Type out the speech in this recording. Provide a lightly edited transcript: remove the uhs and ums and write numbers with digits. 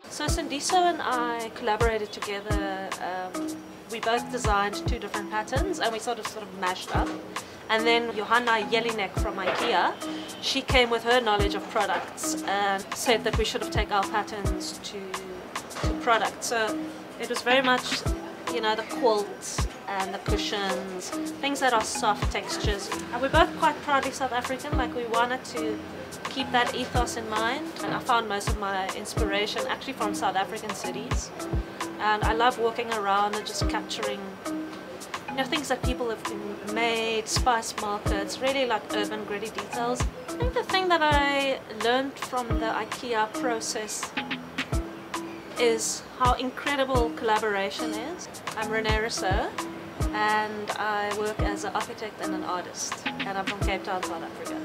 So Sandiso and I collaborated together. We both designed two different patterns and we sort of mashed up. And then Johanna Jelinek from IKEA, she came with her knowledge of products and said that we should have taken our patterns to products. So it was very much, you know, the quilts and the cushions, things that are soft textures. And we're both quite proudly South African, like we wanted to keep that ethos in mind. And I found most of my inspiration actually from South African cities. And I love walking around and just capturing, you know, things that people have made, spice markets, really like urban gritty details. I think the thing that I learned from the IKEA process is how incredible collaboration is. I'm Renée Rousouw and I work as an architect and an artist, and I'm from Cape Town, South Africa.